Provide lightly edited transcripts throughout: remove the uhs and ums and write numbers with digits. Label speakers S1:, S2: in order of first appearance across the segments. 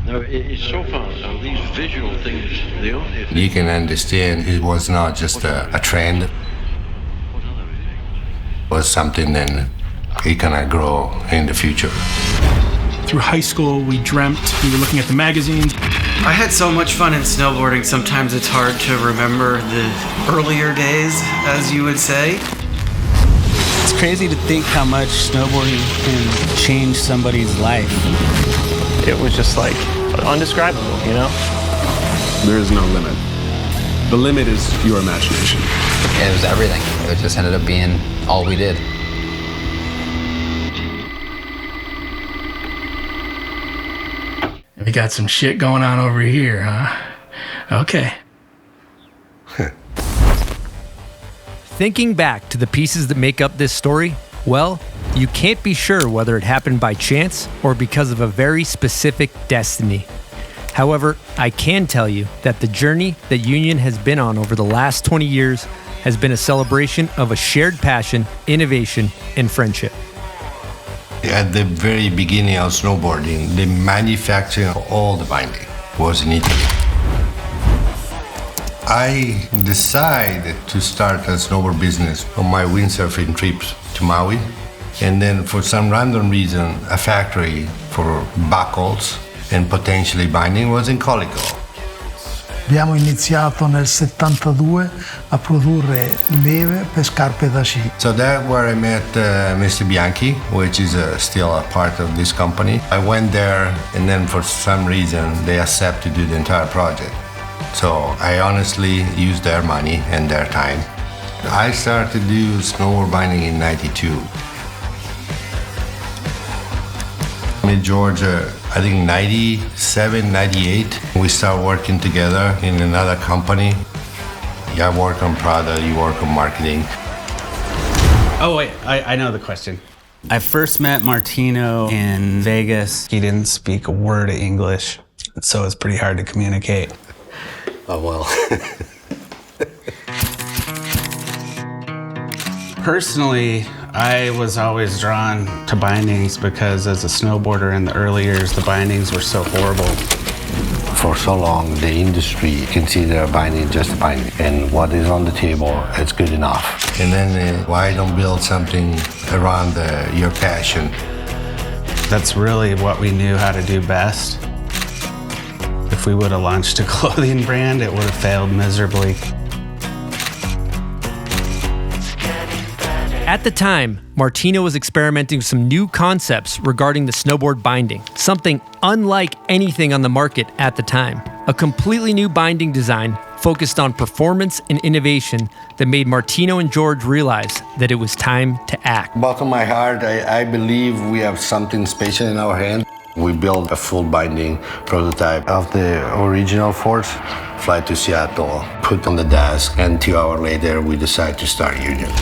S1: No, it's so far, these visual things, the only thing.
S2: You can understand it was not just a trend. It was something that it can grow in the future.
S3: Through high school, we dreamt, we were looking at the magazines.
S4: I had so much fun in snowboarding, sometimes it's hard to remember the earlier days, as you would say.
S5: It's crazy to think how much snowboarding can change somebody's life.
S6: It was just like undescribable, you know?
S7: There is no limit. The limit is your imagination.
S8: It was everything. It just ended up being all we did.
S3: We got some shit going on over here, huh? Okay.
S9: Thinking back to the pieces that make up this story, well, you can't be sure whether it happened by chance or because of a very specific destiny. However, I can tell you that the journey that Union has been on over the last 20 years has been a celebration of a shared passion, innovation, and friendship.
S2: At the very beginning of snowboarding, the manufacturing of all the binding was in Italy. I decided to start a snowboard business on my windsurfing trips to Maui. And then for some random reason, a factory for buckles and potentially binding was in Colico.
S10: Abbiamo iniziato nel 72 a produrre leve per scarpe da sci.
S2: So that's where I met Mr. Bianchi, which is still a part of this company. I went there, and then for some reason, they accepted to do the entire project. So I honestly used their money and their time. I started to do snowboard binding in '92. In Georgia, I think 97, 98, we start working together in another company. I work on product, you work on marketing.
S5: Oh, wait, I know the question. I first met Martino in Vegas. He didn't speak a word of English, so it's pretty hard to communicate.
S2: Oh, well.
S5: Personally, I was always drawn to bindings because as a snowboarder in the early years, the bindings were so horrible.
S2: For so long, the industry considered binding just a binding, and what is on the table is good enough. And then why don't build something around your passion?
S5: That's really what we knew how to do best. If we would have launched a clothing brand, it would have failed miserably.
S9: At the time, Martino was experimenting with some new concepts regarding the snowboard binding, something unlike anything on the market at the time. A completely new binding design focused on performance and innovation that made Martino and George realize that it was time to act.
S2: Bottom of my heart, I believe we have something special in our hand. We built a full binding prototype of the original Force, fly to Seattle, put on the desk, and 2 hours later, we decided to start Union.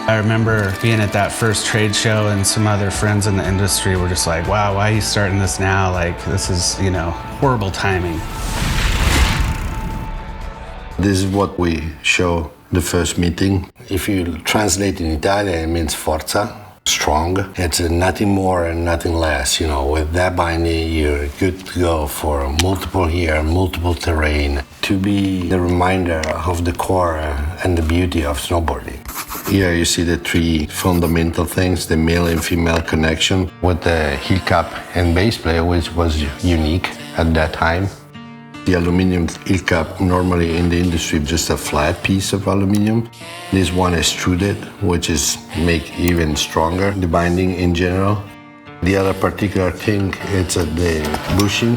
S5: I remember being at that first trade show and some other friends in the industry were just like, wow, why are you starting this now? Like, this is, horrible timing.
S2: This is what we show the first meeting. If you translate in Italian, it means forza, strong. It's nothing more and nothing less. With that binding, you're good to go for multiple year, multiple terrain, to be the reminder of the core and the beauty of snowboarding. Here you see the 3 fundamental things, the male and female connection with the heel cap and base plate, which was unique at that time. The aluminum heel cap, normally in the industry, just a flat piece of aluminum. This one extruded, which is make even stronger the binding in general. The other particular thing, it's the bushing,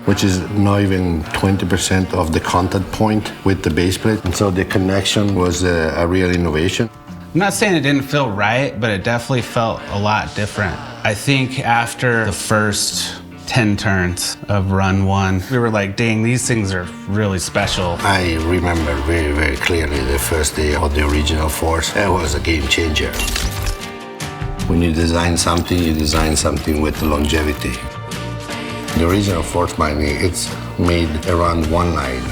S2: which is not even 20% of the contact point with the base plate. And so the connection was a real innovation.
S5: I'm not saying it didn't feel right, but it definitely felt a lot different. I think after the first 10 turns of run 1, we were like, dang, these things are really special.
S2: I remember very, very clearly the first day of the original Force. That was a game changer. When you design something with longevity. The original Force binding, it's made around one line.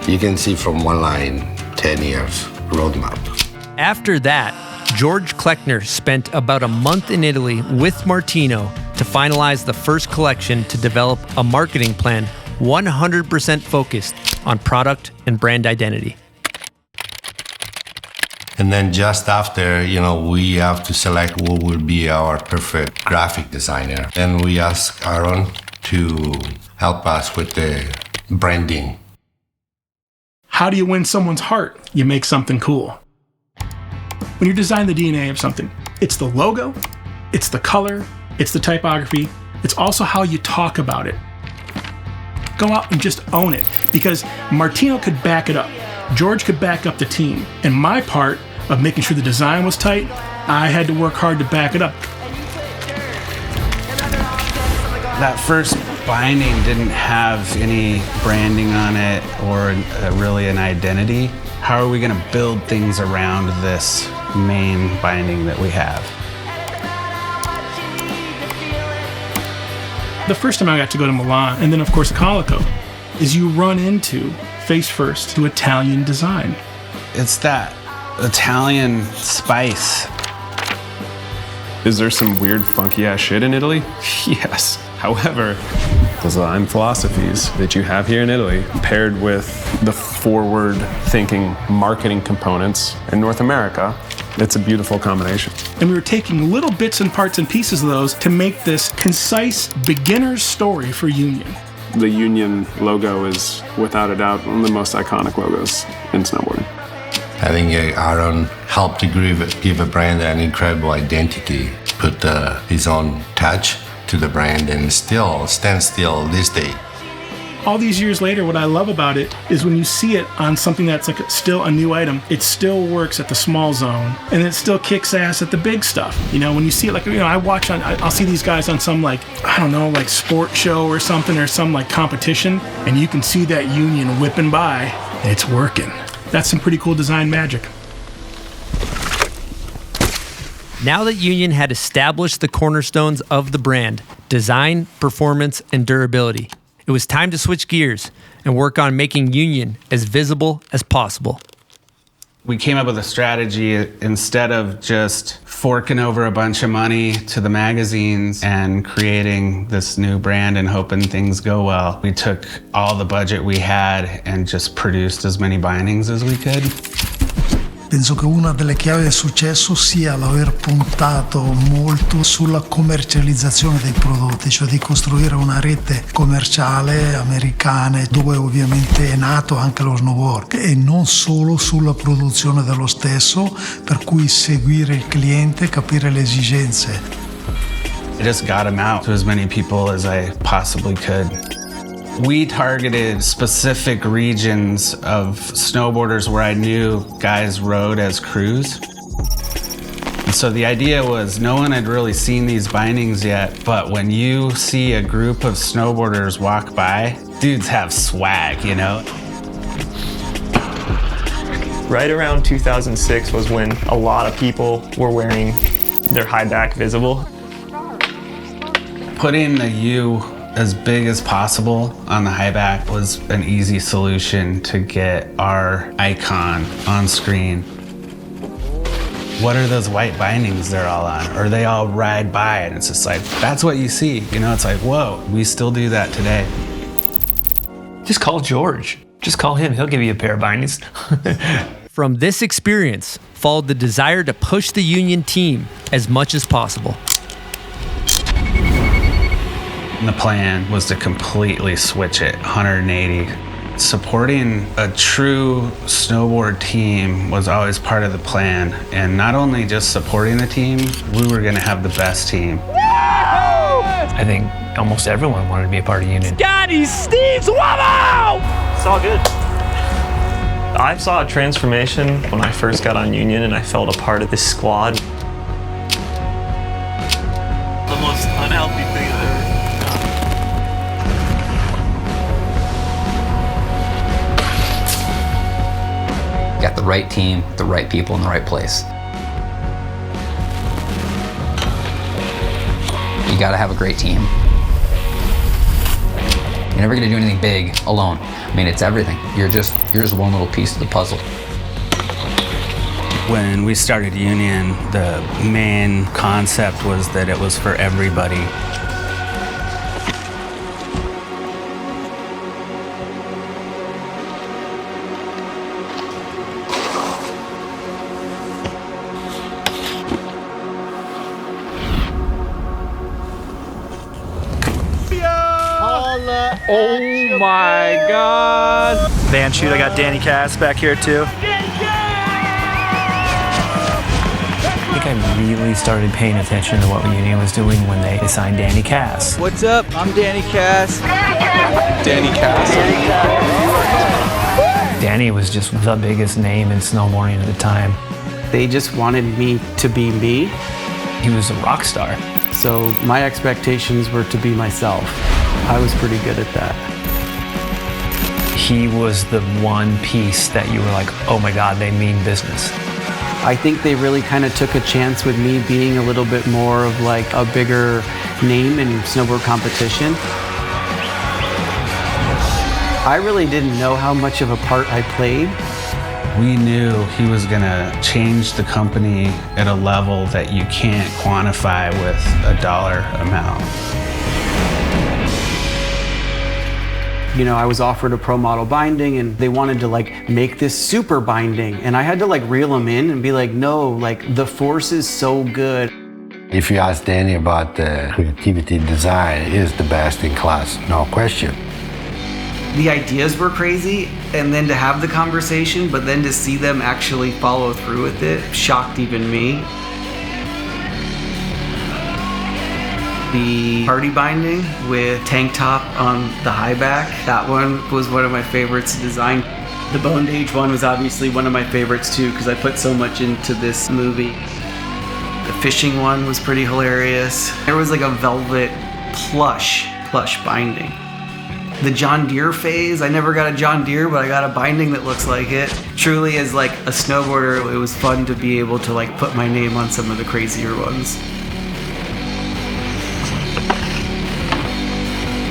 S2: You can see from one line, 10 years roadmap.
S9: After that, George Kleckner spent about a month in Italy with Martino to finalize the first collection to develop a marketing plan 100% focused on product and brand identity.
S2: And then just after, we have to select who will be our perfect graphic designer. Then we ask Aaron to help us with the branding.
S3: How do you win someone's heart? You make something cool. When you design the DNA of something, it's the logo, it's the color, it's the typography, it's also how you talk about it. Go out and just own it, because Martino could back it up. George could back up the team. And my part of making sure the design was tight, I had to work hard to back it up.
S5: That first binding didn't have any branding on it or really an identity. How are we going to build things around this main binding that we have?
S3: The first time I got to go to Milan, and then of course Calico, is you run into, face first, to Italian design.
S5: It's that Italian spice.
S7: Is there some weird, funky ass shit in Italy? Yes. However, design philosophies that you have here in Italy, paired with the forward-thinking marketing components in North America, it's a beautiful combination.
S3: And we were taking little bits and parts and pieces of those to make this concise beginner's story for Union.
S7: The Union logo is, without a doubt, one of the most iconic logos in snowboarding.
S2: I think Aaron helped to give a brand an incredible identity, put his own touch to the brand, and still stands still this day.
S3: All these years later, what I love about it is when you see it on something that's like still a new item, it still works at the small zone, and it still kicks ass at the big stuff. When you see it, I'll see these guys on some sport show or something, or some competition, and you can see that Union whipping by, and it's working. That's some pretty cool design magic.
S9: Now that Union had established the cornerstones of the brand, design, performance, and durability, it was time to switch gears and work on making Union as visible as possible.
S5: We came up with a strategy. Instead of just forking over a bunch of money to the magazines and creating this new brand and hoping things go well, we took all the budget we had and just produced as many bindings as we could.
S10: Penso che una delle chiavi del successo sia l'aver puntato molto sulla commercializzazione dei prodotti, cioè di costruire una rete commerciale americana dove ovviamente è nato anche lo snowboard, e non solo sulla produzione dello stesso, per cui seguire il cliente, capire le esigenze.
S5: I just got them out to as many people as I possibly could. We targeted specific regions of snowboarders where I knew guys rode as crews. And so the idea was no one had really seen these bindings yet, but when you see a group of snowboarders walk by, dudes have swag,
S6: Right around 2006 was when a lot of people were wearing their high back visible.
S5: Putting the U as big as possible on the high back was an easy solution to get our icon on screen. What are those white bindings they're all on? Or they all ride by, and it's just like, that's what you see. It's like, whoa, we still do that today.
S11: Just call George. Just call him. He'll give you a pair of bindings.
S9: From this experience followed the desire to push the Union team as much as possible.
S5: And the plan was to completely switch it 180. Supporting a true snowboard team was always part of the plan. And not only just supporting the team, we were going to have the best team.
S11: I think almost everyone wanted to be a part of Union.
S12: Scotty Steve Swallow!
S6: It's all good. I saw a transformation when I first got on Union and I felt a part of this squad.
S12: The most unhealthy thing I've ever.
S8: Got the right team, the right people in the right place. You gotta have a great team. You're never gonna do anything big alone. It's everything. You're just one little piece of the puzzle.
S5: When we started Union, the main concept was that it was for everybody.
S12: Oh my God!
S13: Van shoot, I got Danny Kass back here too.
S11: I think I really started paying attention to what Union was doing when they signed Danny Kass.
S14: What's up? I'm Danny Kass.
S7: Danny Kass.
S11: Danny was just the biggest name in snowboarding at the time.
S4: They just wanted me to be me.
S11: He was a rock star.
S4: So my expectations were to be myself. I was pretty good at that.
S11: He was the one piece that you were like, oh my God, they mean business.
S4: I think they really kind of took a chance with me being a little bit more of like a bigger name in snowboard competition. I really didn't know how much of a part I played.
S5: We knew he was gonna change the company at a level that you can't quantify with a dollar amount.
S4: You know, I was offered a pro model binding and they wanted to like make this super binding. And I had to like reel them in and be like, no, like the force is so good.
S2: If you ask Danny about the creativity design, it is the best in class, no question.
S4: The ideas were crazy, and then to have the conversation, but then to see them actually follow through with it, shocked even me. The party binding with tank top on the high back, that one was one of my favorites to design. The Bondage one was obviously one of my favorites too, because I put so much into this movie. The fishing one was pretty hilarious. There was like a velvet plush binding. The John Deere phase, I never got a John Deere, but I got a binding that looks like it. Truly, as like a snowboarder, it was fun to be able to like put my name on some of the crazier ones.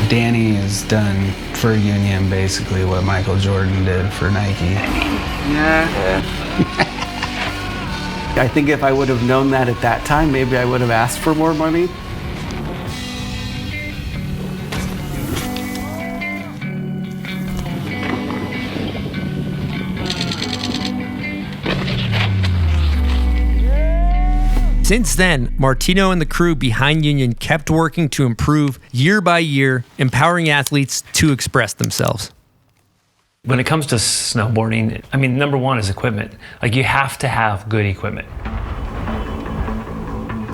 S5: Danny has done for Union basically what Michael Jordan did for Nike.
S4: Yeah. I think if I would have known that at that time, maybe I would have asked for more money.
S9: Since then, Martino and the crew behind Union kept working to improve year by year, empowering athletes to express themselves.
S11: When it comes to snowboarding, I mean, number one is equipment. Like, you have to have good equipment.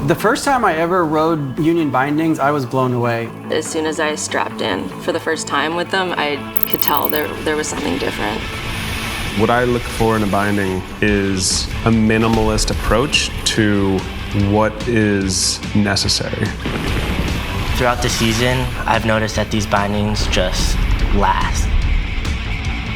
S4: The first time I ever rode Union bindings, I was blown away.
S15: As soon as I strapped in for the first time with them, I could tell there was something different.
S7: What I look for in a binding is a minimalist approach to what is necessary.
S16: Throughout the season, I've noticed that these bindings just last.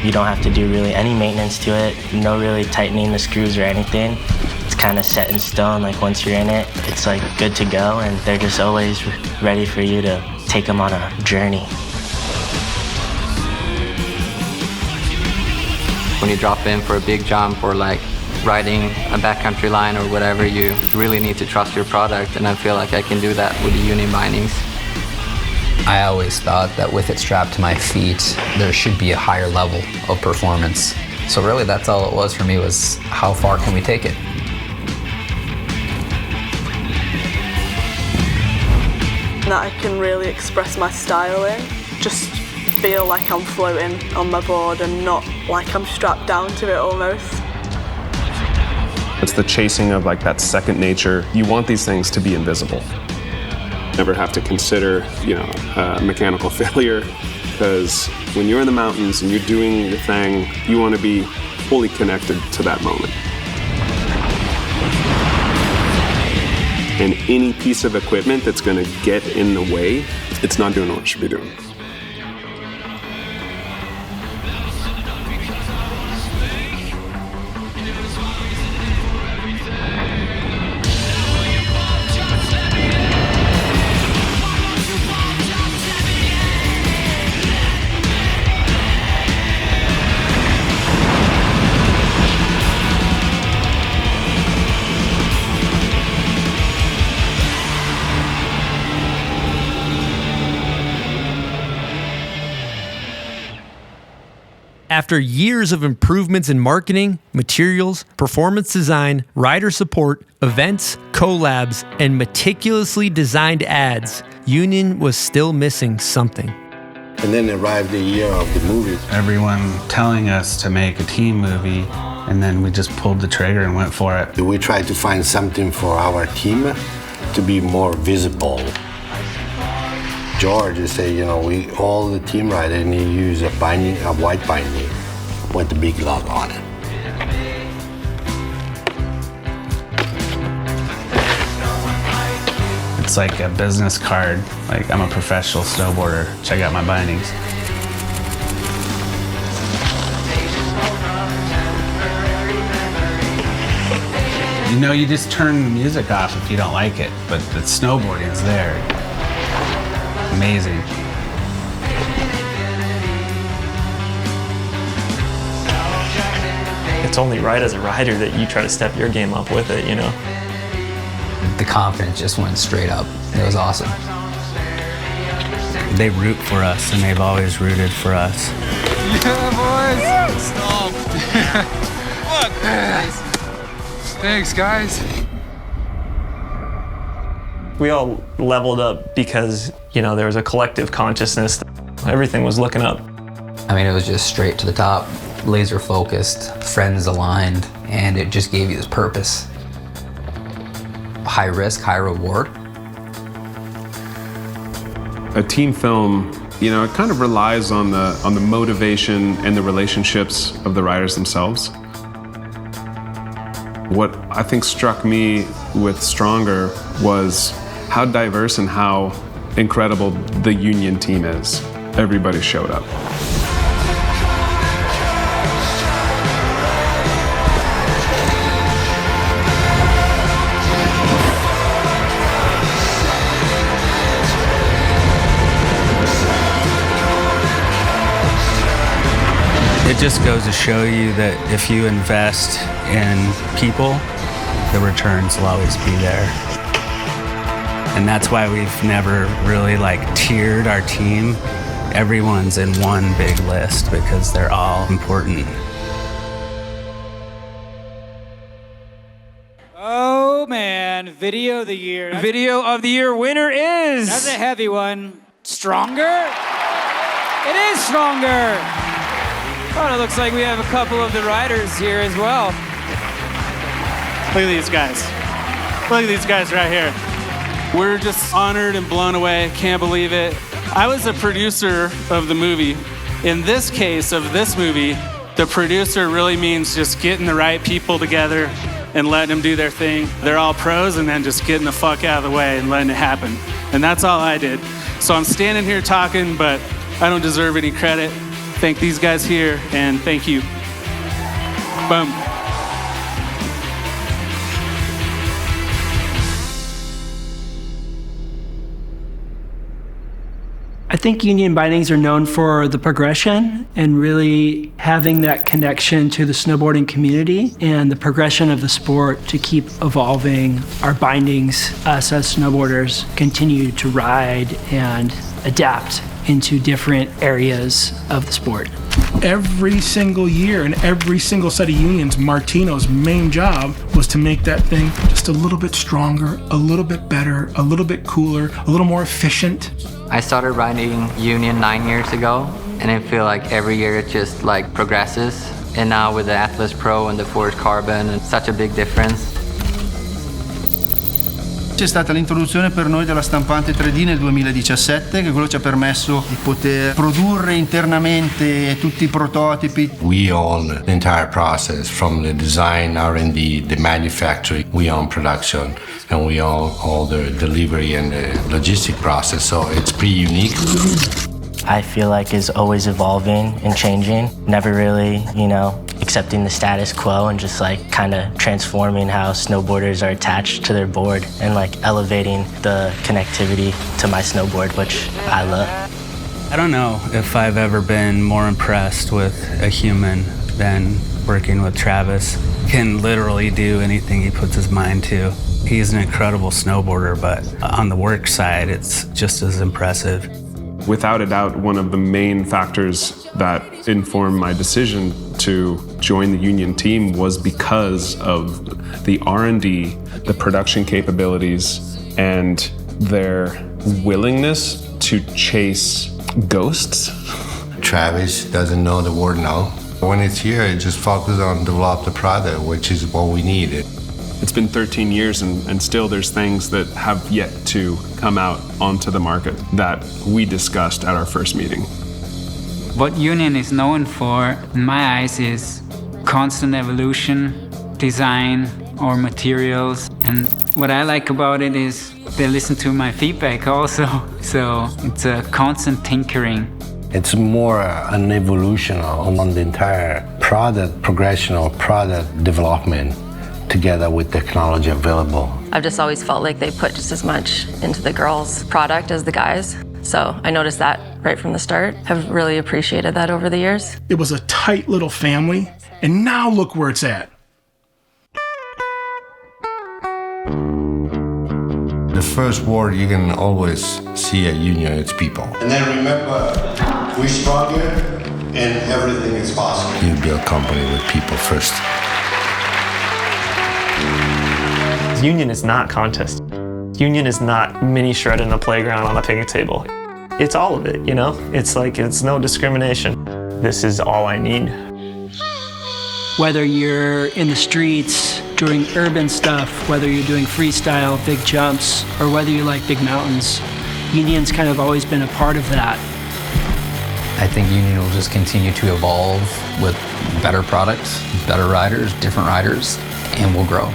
S16: You don't have to do really any maintenance to it, no really tightening the screws or anything. It's kind of set in stone, like once you're in it, it's like good to go, and they're just always ready for you to take them on a journey.
S8: When you drop in for a big jump or like riding a backcountry line or whatever, you really need to trust your product, and I feel like I can do that with the Union bindings.
S17: I always thought that with it strapped to my feet, there should be a higher level of performance. So really that's all it was for me, was how far can we take it?
S18: That I can really express my style in, just feel like I'm floating on my board and not like I'm strapped down to it almost.
S7: It's the chasing of like that second nature. You want these things to be invisible. Never have to consider, mechanical failure, because when you're in the mountains and you're doing your thing, you want to be fully connected to that moment. And any piece of equipment that's going to get in the way, it's not doing what it should be doing.
S9: After years of improvements in marketing, materials, performance design, rider support, events, collabs, and meticulously designed ads, Union was still missing something.
S2: And then arrived the year of the movie.
S5: Everyone telling us to make a team movie, and then we just pulled the trigger and went for it.
S2: We tried to find something for our team to be more visible. George said, we all the team rider need to use a white binding with the big logo on it.
S5: It's like a business card. Like, I'm a professional snowboarder. Check out my bindings. You just turn the music off if you don't like it, but the snowboarding is there. Amazing.
S6: It's only right as a rider that you try to step your game up with it,
S17: The confidence just went straight up. It was awesome.
S5: They root for us, and they've always rooted for us.
S12: Yeah, boys! Stop! Look! Thanks, guys.
S6: We all leveled up because, there was a collective consciousness. Everything was looking up.
S17: I mean, it was just straight to the top, laser focused, friends aligned, and it just gave you this purpose. High risk, high reward.
S7: A team film, it kind of relies on the motivation and the relationships of the riders themselves. What I think struck me with Stronger was how diverse and how incredible the Union team is. Everybody showed up.
S5: It just goes to show you that if you invest in people, the returns will always be there. And that's why we've never really tiered our team. Everyone's in one big list because they're all important.
S19: Oh man, Video of the Year. Video of the Year winner is... That's a heavy one. Stronger? It is Stronger! Oh, it looks like we have a couple of the riders here as well.
S20: Look at these guys. Look at these guys right here. We're just honored and blown away. Can't believe it. I was a producer of the movie. In this case of this movie, the producer really means just getting the right people together and letting them do their thing. They're all pros and then just getting the fuck out of the way and letting it happen. And that's all I did. So I'm standing here talking, but I don't deserve any credit. Thank these guys here, and thank you. Boom.
S4: I think Union bindings are known for the progression and really having that connection to the snowboarding community and the progression of the sport to keep evolving. Our bindings, us as snowboarders, continue to ride and adapt into different areas of the sport.
S3: Every single year and every single set of unions, Martino's main job was to make that thing just a little bit stronger, a little bit better, a little bit cooler, a little more efficient.
S8: I started riding Union 9 years ago, and I feel like every year it just progresses. And now with the Atlas Pro and the Forged Carbon, it's such a big difference.
S21: C'è stata l'introduzione per noi della stampante 3D nel 2017, che quello ci ha permesso di poter produrre internamente tutti i prototipi.
S2: We own the entire process, from the design, R&D, the manufacturing. We own production, and we own all the delivery and the logistic process, so it's pretty unique.
S16: I feel like is always evolving and changing, never really, accepting the status quo and just kind of transforming how snowboarders are attached to their board and elevating the connectivity to my snowboard, which I love.
S5: I don't know if I've ever been more impressed with a human than working with Travis. He can literally do anything he puts his mind to. He's an incredible snowboarder, but on the work side, it's just as impressive.
S7: without a doubt, one of the main factors that informed my decision to join the Union team was because of the R&D, the production capabilities, and their willingness to chase ghosts.
S2: Travis doesn't know the word no. When it's here, it just focuses on develop the product, which is what we needed.
S7: It's been 13 years and still there's things that have yet to come out onto the market that we discussed at our first meeting.
S19: What Union is known for, in my eyes, is constant evolution, design, or materials. And what I like about it is they listen to my feedback also. So it's a constant tinkering.
S2: It's more an evolution on the entire product progression or product development together with technology available.
S15: I've just always felt like they put just as much into the girls' product as the guys. So I noticed that right from the start. I've really appreciated that over the years.
S3: It was a tight little family, and now look where it's at.
S2: The first word you can always see at Union is people. And then remember, we're stronger and everything is possible. You build a company with people first.
S6: Union is not contest. Union is not mini shred in the playground on the picnic table. It's all of it, you know? It's like, it's no discrimination. This is all I need.
S1: Whether you're in the streets, doing urban stuff, whether you're doing freestyle, big jumps, or whether you like big mountains, Union's kind of always been a part of that.
S17: I think Union will just continue to evolve with better products, better riders, different riders, and will grow.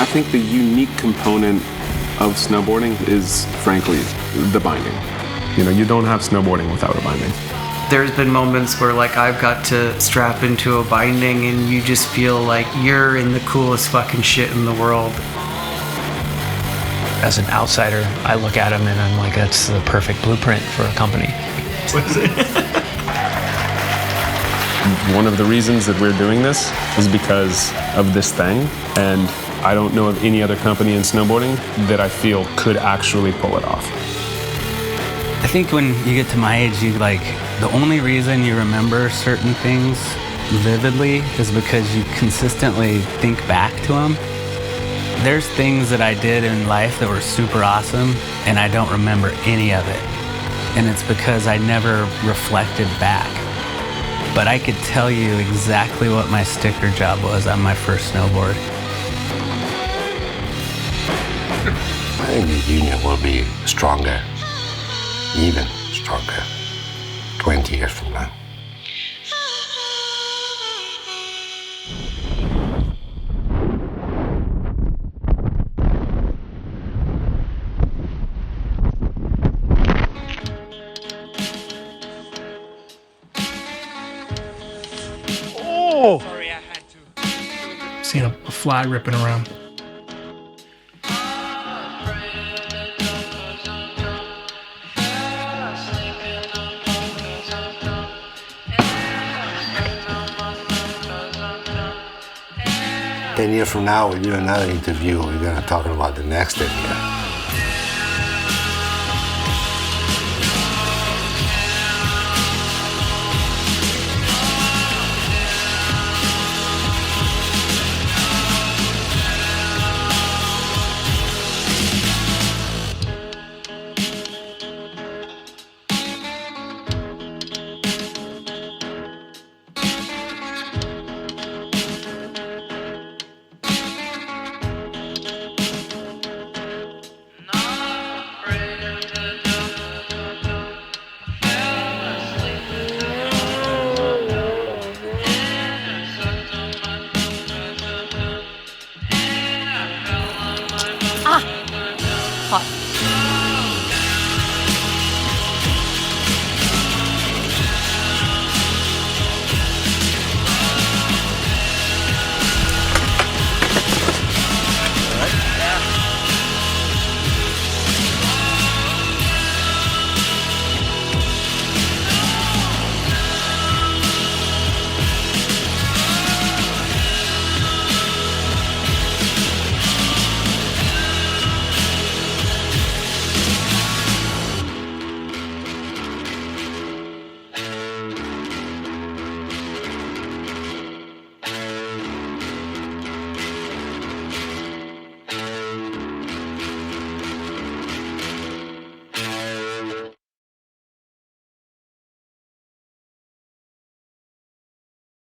S7: I think the unique component of snowboarding is, frankly, the binding. You know, you don't have snowboarding without a binding.
S4: There's been moments where like I've got to strap into a binding and you just feel like you're in the coolest fucking shit in the world.
S11: As an outsider, I look at them and I'm like, that's the perfect blueprint for a company.
S3: What is it?
S7: One of the reasons that we're doing this is because of this thing, and I don't know of any other company in snowboarding that I feel could actually pull it off.
S5: I think when you get to my age, the only reason you remember certain things vividly is because you consistently think back to them. There's things that I did in life that were super awesome, and I don't remember any of it. And it's because I never reflected back. But I could tell you exactly what my sticker job was on my first snowboard.
S2: I think the Union will be stronger, even stronger, 20 years from now.
S3: Oh! Sorry, I had to. Seeing a fly ripping around.
S2: Ten years from now, we do another interview. We're going to talk about the next 10 years.